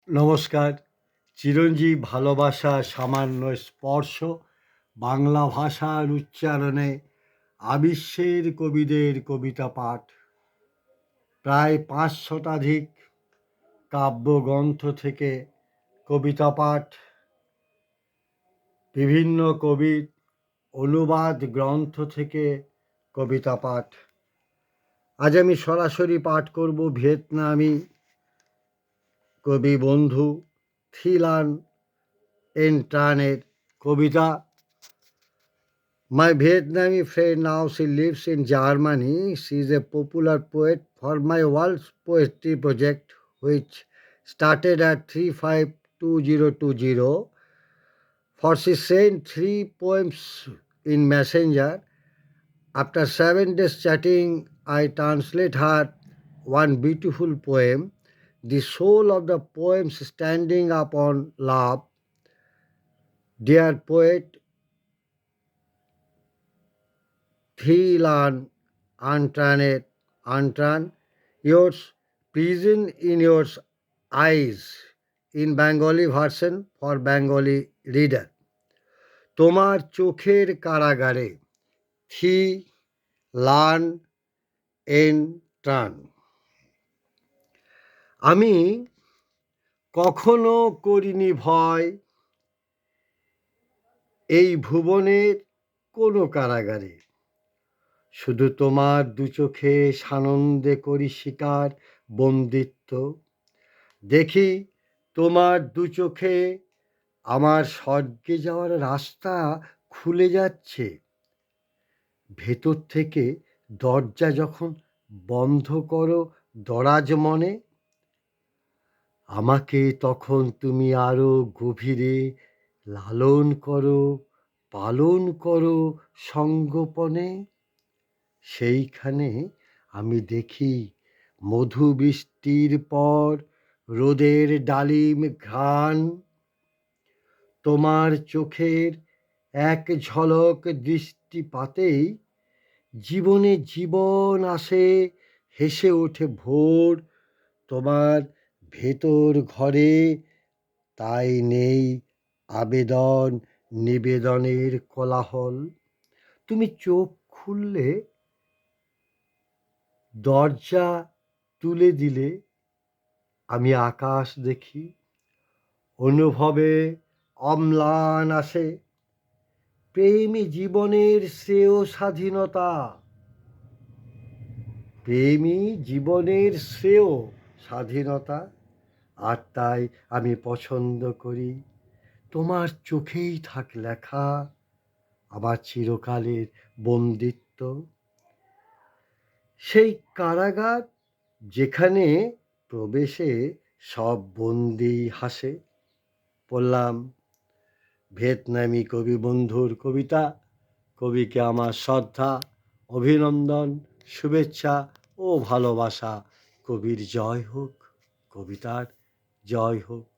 নমস্কার। চিরঞ্জীব ভালোবাসা সামান্য স্পর্শ বাংলা ভাষার উচ্চারণে আবিশ্বের কবিদের কবিতা পাঠ। প্রায় ৫০০ শতাধিক কাব্যগ্রন্থ থেকে কবিতা পাঠ, বিভিন্ন কবির অনুবাদ গ্রন্থ থেকে কবিতা পাঠ। আজ আমি সরাসরি পাঠ করব ভিয়েতনামি কবি বন্ধু থি লান এন ট্রানের কবিতা। My Vietnamese friend now she lives in Germany. She is a popular poet for my world's poetry project, which started at 352020. For she sent 3 poems in Messenger. After 7 days chatting, I translate her one beautiful poem, the soul of the poem standing up on love. Dear poet, Thi Lan Antran, yours prison in your eyes, in Bengali version for Bengali reader. তোমার চোখের কারাগারে, থি Lan N ট্রান। আমি কখনো করিনি ভয় এই ভুবনের কোনো কারাগারে, শুধু তোমার দু চোখে সানন্দে করি শিকার বন্দিত্ব। দেখি তোমার দু চোখে আমার স্বর্গে যাওয়ার রাস্তা খুলে যাচ্ছে। ভেতর থেকে দরজা যখন বন্ধ করো দরাজ মনে, আমাকে তখন তুমি আরো গভীরে লালন করো, পালন করো সঙ্গোপনে। সেইখানে আমি দেখি মধু বৃষ্টির পর রোদের ডালিম ঘ্রাণ। তোমার চোখের এক ঝলক দৃষ্টিপাতেই জীবনে জীবন আসে, হেসে ওঠে ভোর। তোমার ভেতর ঘরে তাই নেই আবেদন নিবেদনের কোলাহল। তুমি চোখ খুললে, দরজা তুলে দিলে, আমি আকাশ দেখি। অনুভবে অম্লান আসে, প্রেমী জীবনের শ্রেয় স্বাধীনতা। প্রেমী জীবনের শ্রেয় স্বাধীনতা। আর তাই আমি পছন্দ করি তোমার চোখেই থাক লেখা আমার চিরকালের বন্দিত্ব। সেই কারাগার যেখানে প্রবেশে সব বন্দি হাসে। পড়লাম ভিয়েতনামি কবি বন্ধুর কবিতা। কবিকে আমার শ্রদ্ধা, অভিনন্দন, শুভেচ্ছা ও ভালোবাসা। কবির জয় হোক, কবিতার জয় হোক।